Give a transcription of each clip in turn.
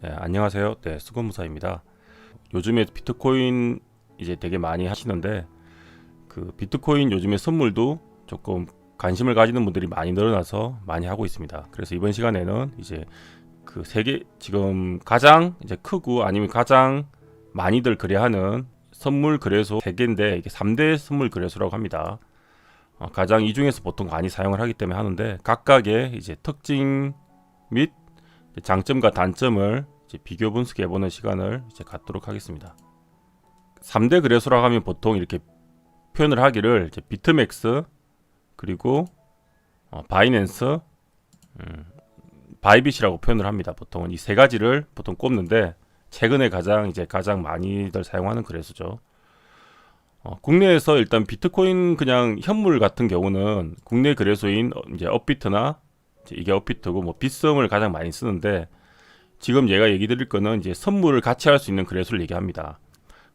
네, 안녕하세요. 네, 수건무사입니다. 요즘에 비트코인 이제 되게 많이 하시는데 그 비트코인 요즘에 선물도 조금 관심을 가지는 분들이 많이 늘어나서 많이 하고 있습니다. 그래서 이번 시간에는 이제 그 세계 지금 가장 이제 크고 아니면 가장 많이들 거래하는 선물 거래소 세 개인데 이게 3대 선물 거래소라고 합니다. 가장 이 중에서 보통 많이 사용을 하기 때문에 하는데 각각의 이제 특징 및 장점과 단점을 이제 비교 분석해보는 시간을 이제 갖도록 하겠습니다. 3대 거래소라고 하면 보통 이렇게 표현을 하기를 이제 비트맥스 그리고 바이낸스, 바이빗이라고 표현을 합니다. 보통은 이 세 가지를 보통 꼽는데 최근에 가장 많이들 사용하는 거래소죠. 국내에서 일단 비트코인 그냥 현물 같은 경우는 국내 거래소인 이제 업비트나 이게 업비트고 뭐 빗썸을 가장 많이 쓰는데 지금 얘가 얘기 드릴 거는 이제 선물을 같이 할 수 있는 거래소를 얘기합니다.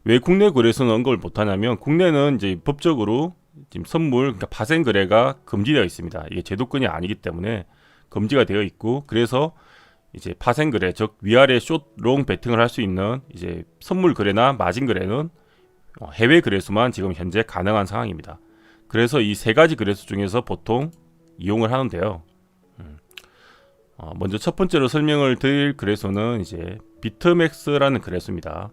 왜 국내 거래소는 언급을 못하냐면 국내는 이제 법적으로 지금 선물 그러니까 파생 거래가 금지되어 있습니다. 이게 제도권이 아니기 때문에 금지가 되어 있고 그래서 이제 파생 거래 즉 위아래 숏롱 베팅을 할 수 있는 이제 선물 거래나 마진 거래는 해외 거래소만 지금 현재 가능한 상황입니다. 그래서 이 세 가지 거래소 중에서 보통 이용을 하는데요. 먼저 첫 번째로 설명을 드릴 거래소는 이제 비트맥스라는 거래소입니다.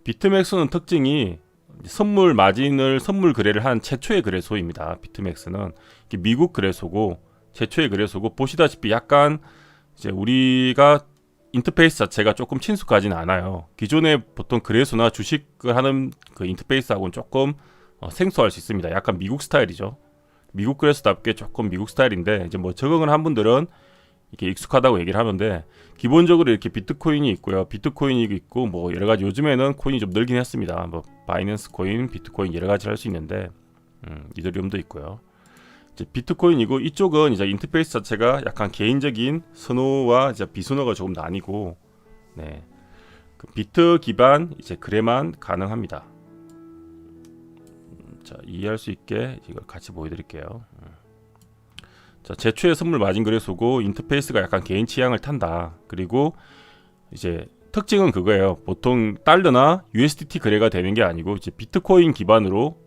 비트맥스는 특징이 선물 마진을 선물 거래를 한 최초의 거래소입니다. 비트맥스는 미국 거래소고 최초의 거래소고 보시다시피 약간 이제 우리가 인터페이스 자체가 조금 친숙하지는 않아요. 기존에 보통 거래소나 주식을 하는 그 인터페이스하고는 조금 생소할 수 있습니다. 약간 미국 스타일이죠. 미국 거래소답게 조금 미국 스타일인데 이제 뭐 적응을 한 분들은 이렇게 익숙하다고 얘기를 하는데 기본적으로 이렇게 비트코인이 있고요. 비트코인이 있고 뭐 여러 가지 요즘에는 코인이 좀 늘긴 했습니다. 뭐 바이낸스 코인, 비트코인 여러 가지 할 수 있는데 이더리움도 있고요. 이제 비트코인이고 이쪽은 이제 인터페이스 자체가 약간 개인적인 선호와 이제 비선호가 조금 나뉘고 네. 그 비트 기반 이제 거래만 가능합니다. 자, 이해할 수 있게 이걸 같이 보여드릴게요. 자, 제초의 선물 마진 거래소고 인터페이스가 약간 개인 취향을 탄다. 그리고 이제 특징은 그거예요. 보통 달러나 USDT 거래가 되는 게 아니고 이제 비트코인 기반으로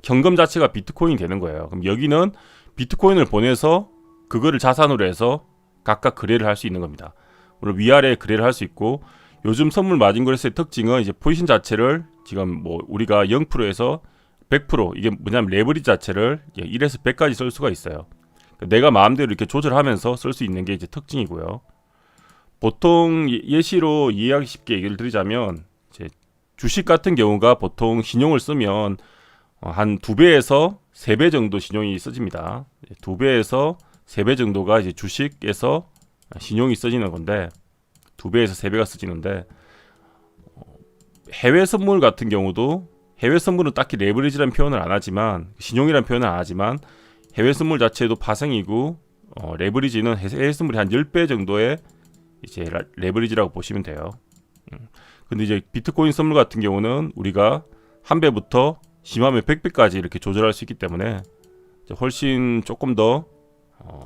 현금 자체가 비트코인이 되는 거예요. 그럼 여기는 비트코인을 보내서 그거를 자산으로 해서 각각 거래를 할 수 있는 겁니다. 물론 위아래 거래를 할 수 있고 요즘 선물 마진 거래소의 특징은 이제 포지션 자체를 지금 뭐 우리가 0%에서 100% 이게 뭐냐면 레버리지 자체를 1에서 100까지 쓸 수가 있어요. 내가 마음대로 이렇게 조절하면서 쓸 수 있는 게 이제 특징이고요. 보통 예시로 이해하기 쉽게 얘기를 드리자면 이제 주식 같은 경우가 보통 신용을 쓰면 한 2배에서 3배 정도 신용이 써집니다. 2배에서 3배 정도가 이제 주식에서 신용이 써지는 건데 2배에서 3배가 써지는데 해외 선물 같은 경우도 해외 선물은 딱히 레버리지라는 표현을 안 하지만 신용이라는 표현을 안 하지만 해외 선물 자체도 파생이고 레버리지는 해외 선물이 한 10배 정도의 이제 레버리지라고 보시면 돼요. 근데 이제 비트코인 선물 같은 경우는 우리가 한 배부터 심하면 100배까지 이렇게 조절할 수 있기 때문에 훨씬 조금 더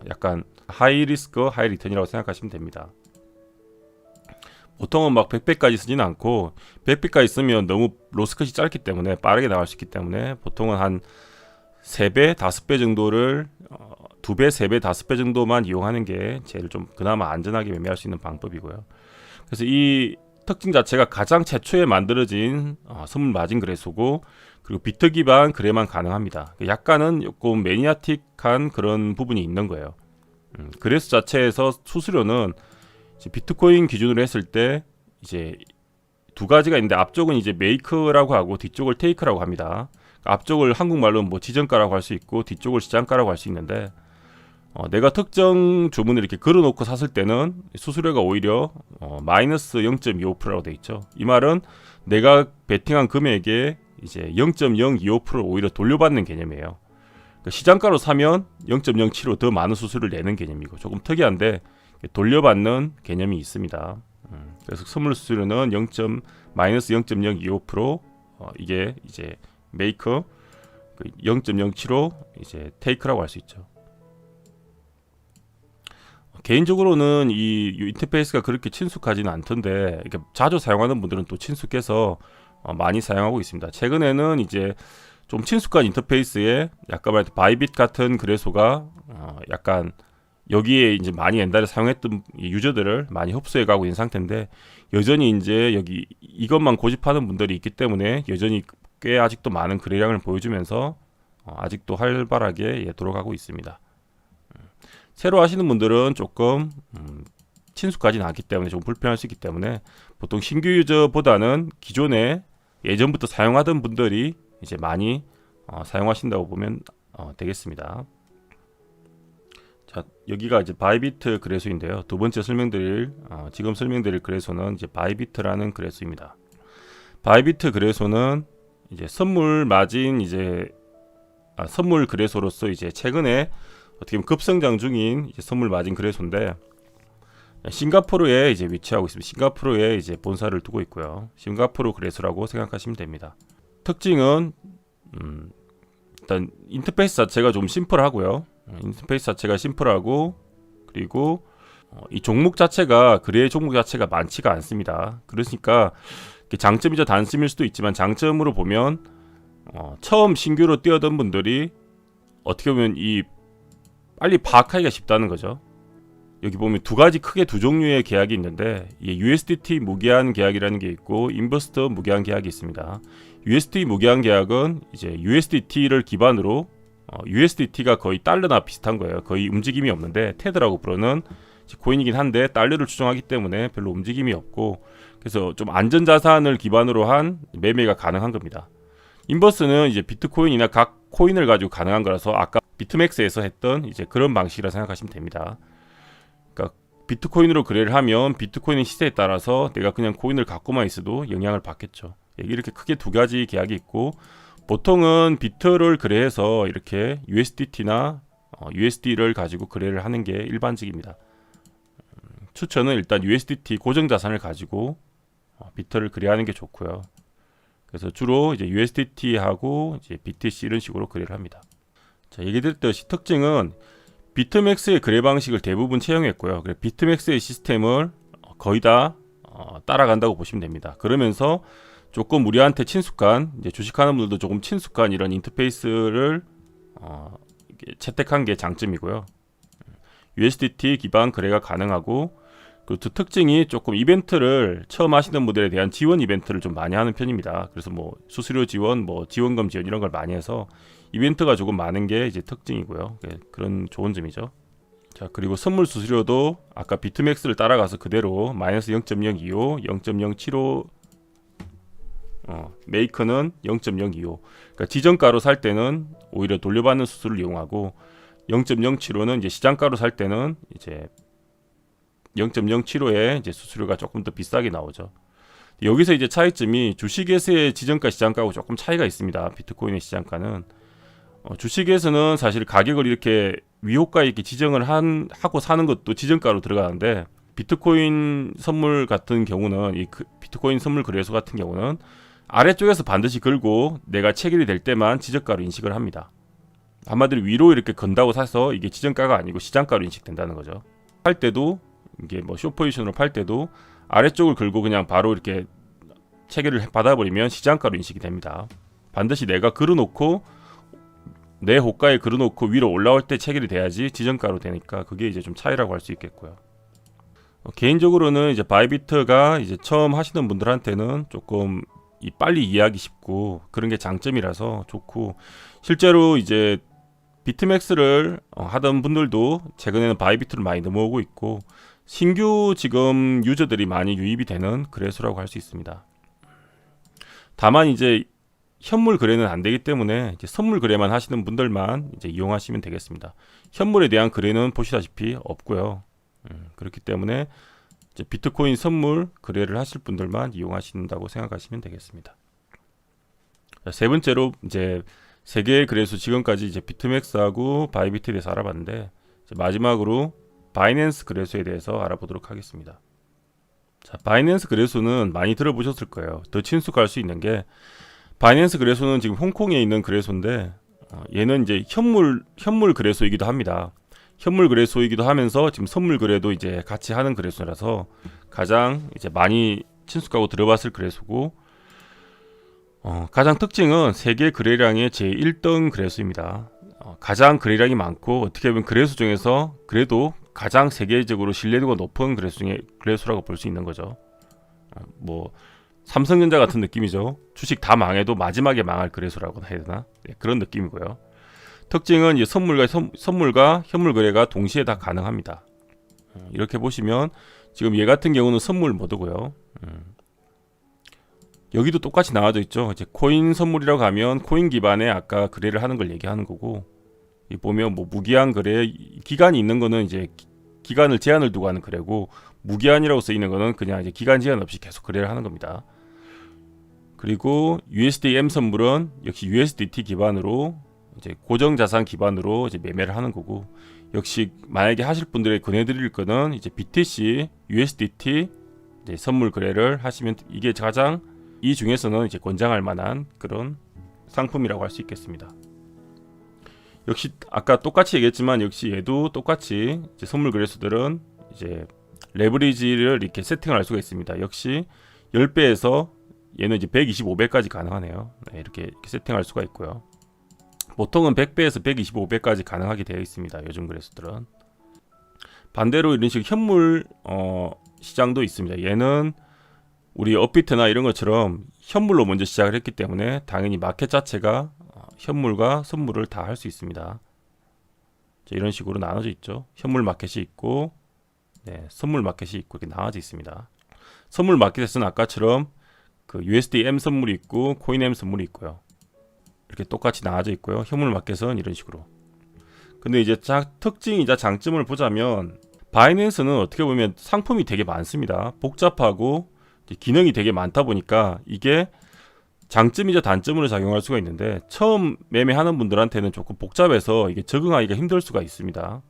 약간 하이 리스크 하이 리턴이라고 생각하시면 됩니다. 보통은 막 100배까지 쓰지는 않고 100배까지 쓰면 너무 로스컷이 짧기 때문에 빠르게 나갈 수 있기 때문에 보통은 한 3배, 5배 정도를 2배, 3배, 5배 정도만 이용하는 게 제일 좀 그나마 안전하게 매매할 수 있는 방법이고요. 그래서 이 특징 자체가 가장 최초에 만들어진 선물 마진 거래소고 그리고 비트 기반 거래만 가능합니다. 약간은 조금 매니아틱한 그런 부분이 있는 거예요. 거래소 자체에서 수수료는 비트코인 기준으로 했을 때 이제 두 가지가 있는데 앞쪽은 이제 메이크라고 하고 뒤쪽을 테이크라고 합니다. 앞쪽을 한국말로는 뭐 지정가라고 할 수 있고 뒤쪽을 시장가라고 할 수 있는데 내가 특정 주문을 이렇게 걸어놓고 샀을 때는 수수료가 오히려 마이너스 0.25%라고 돼 있죠. 이 말은 내가 베팅한 금액에 이제 0.025%를 오히려 돌려받는 개념이에요. 그러니까 시장가로 사면 0.075 더 많은 수수료를 내는 개념이고 조금 특이한데 돌려받는 개념이 있습니다. 그래서 선물 수수료는 마이너스 0.025% 이게 이제 메이커 0.075 이제 테이크라고 할 수 있죠. 개인적으로는 이 인터페이스가 그렇게 친숙하지는 않던데 이렇게 자주 사용하는 분들은 또 친숙해서 많이 사용하고 있습니다. 최근에는 이제 좀 친숙한 인터페이스에 약간 말해 바이빗 같은 거래소가 약간 여기에 이제 많이 옛날에 사용했던 이 유저들을 많이 흡수해 가고 있는 상태인데, 여전히 이제 여기 이것만 고집하는 분들이 있기 때문에 여전히 꽤 아직도 많은 거래량을 보여주면서 아직도 활발하게 돌아가고 있습니다. 새로 하시는 분들은 조금 친숙하지는 않기 때문에 좀 불편할 수 있기 때문에 보통 신규 유저보다는 기존에 예전부터 사용하던 분들이 이제 많이 사용하신다고 보면 되겠습니다. 자, 여기가 이제 바이비트 거래소인데요. 두 번째 지금 설명드릴 거래소는 이제 바이비트라는 거래소입니다. 바이비트 거래소는 이제 선물 거래소로서 이제 최근에 어떻게 보면 급성장 중인 이제 선물 마진 거래소인데, 싱가포르에 이제 위치하고 있습니다. 싱가포르에 이제 본사를 두고 있고요. 싱가포르 거래소라고 생각하시면 됩니다. 특징은 일단 인터페이스 자체가 좀 심플하고요. 인터페이스 자체가 심플하고, 그리고 이 종목 자체가 거래 종목 자체가 많지가 않습니다. 그러니까 장점이자 단점일 수도 있지만, 장점으로 보면 처음 신규로 뛰어든 분들이 어떻게 보면 이 빨리 파악하기가 쉽다는 거죠. 여기 보면 크게 두 종류의 계약이 있는데, 이게 USDT 무기한 계약이라는 게 있고 인버스터 무기한 계약이 있습니다. USDT 무기한 계약은 이제 USDT를 기반으로 USDT가 거의 달러나 비슷한 거예요. 거의 움직임이 없는데 테더라고 부르는 코인이긴 한데 달러를 추종하기 때문에 별로 움직임이 없고, 그래서 좀 안전자산을 기반으로 한 매매가 가능한 겁니다. 인버스는 이제 비트코인이나 각 코인을 가지고 가능한 거라서 아까 비트맥스에서 했던 이제 그런 방식이라 생각하시면 됩니다. 그러니까 비트코인으로 거래를 하면 비트코인의 시세에 따라서 내가 그냥 코인을 갖고만 있어도 영향을 받겠죠. 이렇게 크게 두 가지 계약이 있고, 보통은 비트를 거래해서 이렇게 USDT나 USD를 가지고 거래를 하는 게 일반적입니다. 추천은 일단 USDT 고정자산을 가지고 비트를 거래하는 게 좋고요. 그래서 주로 이제 USDT하고 이제 BTC 이런 식으로 거래를 합니다. 자, 얘기드렸듯이 특징은 비트맥스의 거래 방식을 대부분 채용했고요. 그래서 비트맥스의 시스템을 거의 다 따라간다고 보시면 됩니다. 그러면서 조금 우리한테 친숙한, 이제 주식하는 분들도 조금 친숙한 이런 인터페이스를 채택한 게 장점이고요. USDT 기반 거래가 가능하고, 그 특징이 조금 이벤트를 처음 하시는 분들에 대한 지원 이벤트를 좀 많이 하는 편입니다. 그래서 뭐 수수료 지원, 뭐 지원금 지원 이런 걸 많이 해서 이벤트가 조금 많은 게 이제 특징이고요. 그런 좋은 점이죠. 자, 그리고 선물 수수료도 아까 비트맥스를 따라가서 그대로 마이너스 0.025, 0.075, 메이커는 0.025. 그러니까 지정가로 살 때는 오히려 돌려받는 수수료를 이용하고, 0.075는 이제 시장가로 살 때는 이제 0.075에 이제 수수료가 조금 더 비싸게 나오죠. 여기서 이제 차이점이 주식에서의 지정가 시장가하고 조금 차이가 있습니다. 비트코인의 시장가는 주식에서는 사실 가격을 이렇게 위호가 있게 지정을 하고 사는 것도 지정가로 들어가는데, 비트코인 선물 같은 경우는 비트코인 선물 거래소 같은 경우는 아래쪽에서 반드시 걸고 내가 체결이 될 때만 지정가로 인식을 합니다. 한마디로 위로 이렇게 건다고 사서 이게 지정가가 아니고 시장가로 인식된다는 거죠. 팔 때도 이게 뭐 숏포지션으로 팔 때도 아래쪽을 걸고 그냥 바로 이렇게 체결을 받아버리면 시장가로 인식이 됩니다. 반드시 내가 걸어놓고 내 호가에 걸어놓고 위로 올라올 때 체결이 돼야지 지정가로 되니까 그게 이제 좀 차이라고 할 수 있겠고요. 개인적으로는 이제 바이비트가 이제 처음 하시는 분들한테는 조금 빨리 이해하기 쉽고 그런 게 장점이라서 좋고, 실제로 이제 비트맥스를 하던 분들도 최근에는 바이비트를 많이 넘어오고 있고, 신규 지금 유저들이 많이 유입이 되는 거래소라고 할 수 있습니다. 다만 이제 현물 거래는 안 되기 때문에 이제 선물 거래만 하시는 분들만 이제 이용하시면 되겠습니다. 현물에 대한 거래는 보시다시피 없고요. 그렇기 때문에 이제 비트코인 선물 거래를 하실 분들만 이용하신다고 생각하시면 되겠습니다. 자, 세 번째로 이제 세 개의 거래소 지금까지 이제 비트맥스하고 바이비트에 대해서 알아봤는데, 이제 마지막으로 바이낸스 거래소에 대해서 알아보도록 하겠습니다. 자, 바이낸스 거래소는 많이 들어보셨을 거예요. 더 친숙할 수 있는 게, 바이낸스 거래소는 지금 홍콩에 있는 거래소인데 얘는 이제 현물 거래소이기도 합니다. 현물 거래소이기도 하면서 지금 선물 거래도 이제 같이 하는 거래소라서 가장 이제 많이 친숙하고 들어봤을 거래소고, 가장 특징은 세계 거래량의 제1등 거래소입니다. 가장 거래량이 많고 어떻게 보면 거래소 중에서 그래도 가장 세계적으로 신뢰도가 높은 거래소라고 볼 수 있는 거죠. 뭐 삼성전자 같은 느낌이죠. 주식 다 망해도 마지막에 망할 거래소라고 해야 되나? 네, 그런 느낌이고요. 특징은 이제 선물과 현물 거래가 동시에 다 가능합니다. 이렇게 보시면 지금 얘 같은 경우는 선물 모드고요. 여기도 똑같이 나와져 있죠. 이제 코인 선물이라고 하면 코인 기반의 아까 거래를 하는 걸 얘기하는 거고, 이 보면 뭐 무기한 거래, 기간이 있는 거는 이제 기간을 제한을 두고 하는 거래고, 무기한이라고 쓰이는 거는 그냥 이제 기간 제한 없이 계속 거래를 하는 겁니다. 그리고 USDM 선물은 역시 USDT 기반으로 이제 고정 자산 기반으로 이제 매매를 하는 거고, 역시 만약에 하실 분들에 권해드릴 거는 이제 BTC, USDT 이제 선물 거래를 하시면 이게 가장 이 중에서는 이제 권장할 만한 그런 상품이라고 할 수 있겠습니다. 역시 아까 똑같이 얘기했지만 역시 얘도 똑같이 이제 선물 거래소들은 이제 레버리지를 이렇게 세팅을 할 수가 있습니다. 역시 10배에서 얘는 이제 125배까지 가능하네요. 네, 이렇게 세팅할 수가 있고요. 보통은 100배에서 125배까지 가능하게 되어 있습니다. 요즘 거래소들은. 반대로 이런 식 현물 시장도 있습니다. 얘는 우리 업비트나 이런 것처럼 현물로 먼저 시작을 했기 때문에 당연히 마켓 자체가 현물과 선물을 다 할 수 있습니다. 이런 식으로 나눠져 있죠. 현물 마켓이 있고, 네, 선물 마켓이 있고 이렇게 나눠져 있습니다. 선물 마켓에서는 아까처럼 그 USDM 선물이 있고 코인M 선물이 있고요. 이렇게 똑같이 나눠져 있고요. 현물 마켓은 이런 식으로. 근데 이제 특징이자 장점을 보자면 바이낸스는 어떻게 보면 상품이 되게 많습니다. 복잡하고 기능이 되게 많다 보니까 이게 장점이자 단점으로 작용할 수가 있는데, 처음 매매하는 분들한테는 조금 복잡해서 이게 적응하기가 힘들 수가 있습니다.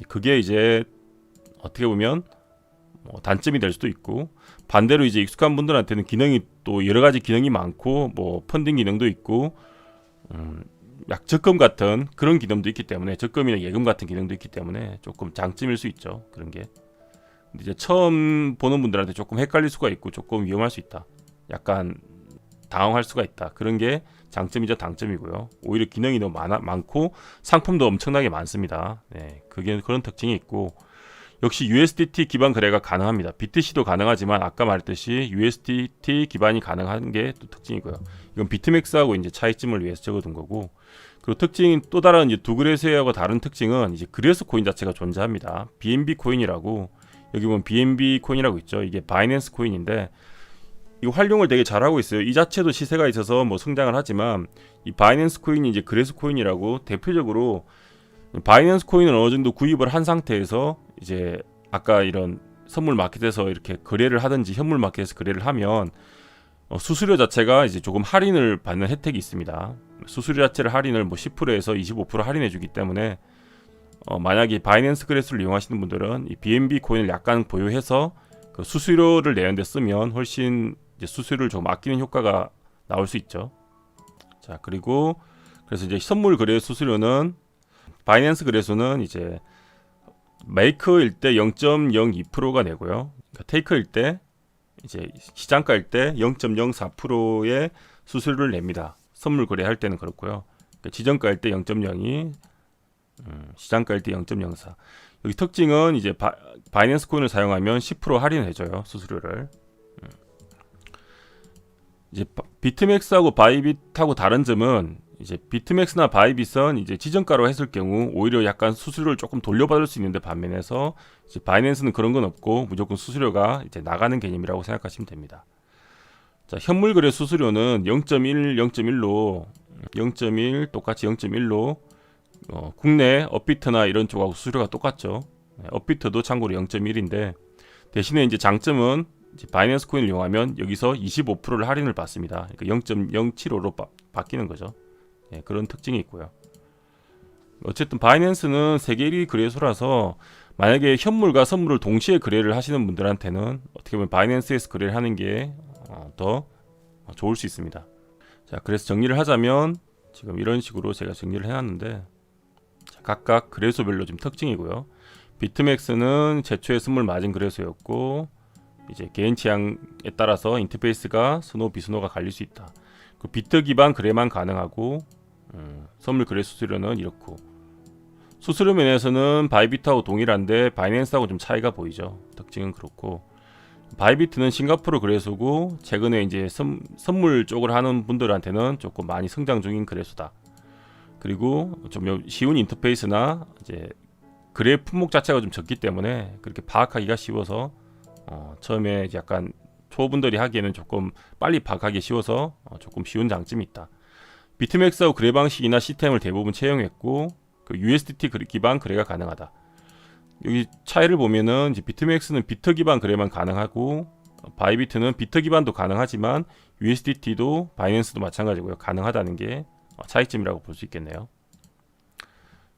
그게 이제 어떻게 보면 단점이 될 수도 있고, 반대로 이제 익숙한 분들한테는 기능이 또 여러 가지 기능이 많고 뭐 펀딩 기능도 있고 약 적금 같은 그런 기능도 있기 때문에, 적금이나 예금 같은 기능도 있기 때문에 조금 장점일 수 있죠. 그런 게. 근데 이제 처음 보는 분들한테 조금 헷갈릴 수가 있고 조금 위험할 수 있다. 약간 당황할 수가 있다. 그런 게 장점이자 단점이고요. 오히려 기능이 너무 많고 상품도 엄청나게 많습니다. 네, 그게 그런 특징이 있고, 역시 USDT 기반 거래가 가능합니다. BTC도 가능하지만 아까 말했듯이 USDT 기반이 가능한 게 또 특징이고요. 이건 비트맥스하고 이제 차이점을 위해서 적어둔 거고, 그리고 특징인 또 다른 이제 두 거래소하고 다른 특징은 이제 거래소 코인 자체가 존재합니다. BNB 코인이라고, 여기 보면 BNB 코인이라고 있죠. 이게 바이낸스 코인인데 이거 활용을 되게 잘하고 있어요. 이 자체도 시세가 있어서 뭐 성장을 하지만 이 바이낸스 코인이 이제 거래소 코인이라고, 대표적으로 바이낸스 코인은 어느 정도 구입을 한 상태에서 이제 아까 이런 선물 마켓에서 이렇게 거래를 하든지 현물 마켓에서 거래를 하면 수수료 자체가 이제 조금 할인을 받는 혜택이 있습니다. 수수료 자체를 할인을 뭐 10%에서 25% 할인해 주기 때문에 만약에 바이낸스 거래소를 이용하시는 분들은 이 BNB 코인을 약간 보유해서 그 수수료를 내는데 쓰면 훨씬 이제 수수료를 좀 아끼는 효과가 나올 수 있죠. 자, 그리고 그래서 이제 선물 거래 수수료는 바이낸스 거래소는 이제 메이크일 때 0.02%가 내고요. 그러니까 테이크일 때 이제 시장가일 때 0.04%의 수수료를 냅니다. 선물 거래할 때는 그렇고요. 그러니까 지정가일 때 0.02, 시장가일 때 0.04. 여기 특징은 이제 바이낸스 코인을 사용하면 10% 할인해줘요, 수수료를. 이제 비트맥스하고 바이빗하고 다른 점은 이제 비트맥스나 바이빗은 이제 지정가로 했을 경우 오히려 약간 수수료를 조금 돌려받을 수 있는데, 반면에서 이제 바이낸스는 그런 건 없고 무조건 수수료가 이제 나가는 개념이라고 생각하시면 됩니다. 자, 현물 거래 수수료는 0.1, 0.1로 0.1 똑같이 0.1로 국내 업비트나 이런 쪽하고 수수료가 똑같죠. 업비트도 참고로 0.1인데 대신에 이제 장점은 이제 바이낸스 코인을 이용하면 여기서 25%를 할인을 받습니다. 그러니까 0.075로 바뀌는 거죠. 네, 그런 특징이 있고요. 어쨌든 바이낸스는 세계 1위 거래소라서 만약에 현물과 선물을 동시에 거래를 하시는 분들한테는 어떻게 보면 바이낸스에서 거래를 하는 게 더 좋을 수 있습니다. 자, 그래서 정리를 하자면 지금 이런 식으로 제가 정리를 해놨는데, 자, 각각 거래소별로 좀 특징이고요. 비트맥스는 최초의 선물 마진 거래소였고 이제 개인 취향에 따라서 인터페이스가 선호 비선호가 갈릴 수 있다. 그 비트 기반 거래만 가능하고 선물 거래 수수료는 이렇고 수수료 면에서는 바이비트하고 동일한데 바이낸스하고 좀 차이가 보이죠. 특징은 그렇고 바이비트는 싱가포르 거래소고 최근에 이제 선물 쪽을 하는 분들한테는 조금 많이 성장 중인 거래소다. 그리고 좀 쉬운 인터페이스나 이제 거래 품목 자체가 좀 적기 때문에 그렇게 파악하기가 쉬워서 처음에 약간 초보분들이 하기에는 조금 빨리 파악하기 쉬워서 조금 쉬운 장점이 있다. 비트맥스하고 거래 방식이나 시스템을 대부분 채용했고 그 USDT 기반 거래가 가능하다. 여기 차이를 보면은 이제 비트맥스는 비트 기반 거래만 가능하고 바이비트는 비트 기반도 가능하지만 USDT도 바이낸스도 마찬가지고요. 가능하다는 게 차이점이라고 볼 수 있겠네요.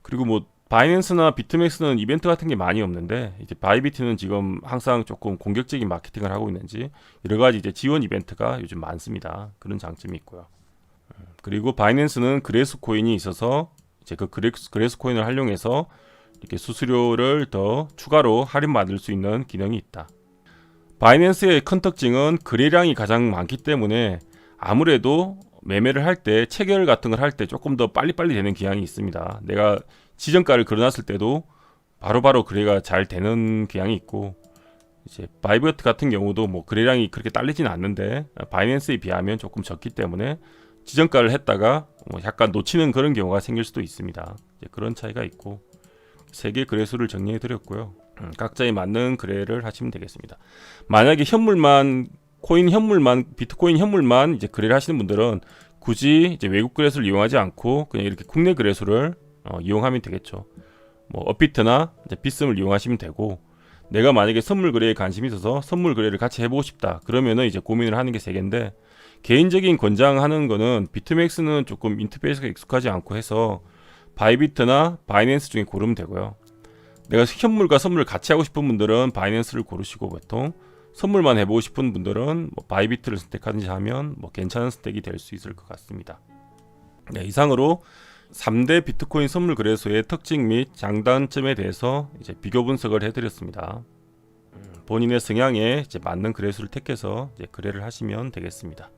그리고 뭐 바이낸스나 비트맥스는 이벤트 같은 게 많이 없는데 이제 바이비트는 지금 항상 조금 공격적인 마케팅을 하고 있는지 여러 가지 이제 지원 이벤트가 요즘 많습니다. 그런 장점이 있고요. 그리고 바이낸스는 그레스 코인이 있어서 이제 그 그레스 코인을 활용해서 이렇게 수수료를 더 추가로 할인받을 수 있는 기능이 있다. 바이낸스의 큰 특징은 거래량이 가장 많기 때문에 아무래도 매매를 할 때 체결 같은 걸 할 때 조금 더 빨리빨리 되는 경향이 있습니다. 내가 지정가를 걸어놨을 때도 바로바로 거래가 잘 되는 경향이 있고 이제 바이비트 같은 경우도 뭐 거래량이 그렇게 딸리지는 않는데 바이낸스에 비하면 조금 적기 때문에 지정가를 했다가 뭐 약간 놓치는 그런 경우가 생길 수도 있습니다. 이제 그런 차이가 있고 세 개 거래소를 정리해 드렸고요. 각자에 맞는 거래를 하시면 되겠습니다. 만약에 비트코인 현물만 이제 거래를 하시는 분들은 굳이 이제 외국 거래소를 이용하지 않고 그냥 이렇게 국내 거래소를 이용하면 되겠죠. 뭐 업비트나 이제 비썸을 이용하시면 되고 내가 만약에 선물 거래에 관심이 있어서 선물 거래를 같이 해보고 싶다 그러면은 이제 고민을 하는 게 세 개인데 개인적인 권장하는 거는 비트맥스는 조금 인터페이스가 익숙하지 않고 해서 바이비트나 바이낸스 중에 고르면 되고요. 내가 현물과 선물을 같이 하고 싶은 분들은 바이낸스를 고르시고 보통 선물만 해보고 싶은 분들은 뭐 바이비트를 선택하든지 하면 뭐 괜찮은 선택이 될 수 있을 것 같습니다. 네, 이상으로 3대 비트코인 선물 거래소의 특징 및 장단점에 대해서 이제 비교 분석을 해드렸습니다. 본인의 성향에 이제 맞는 거래소를 택해서 이제 거래를 하시면 되겠습니다.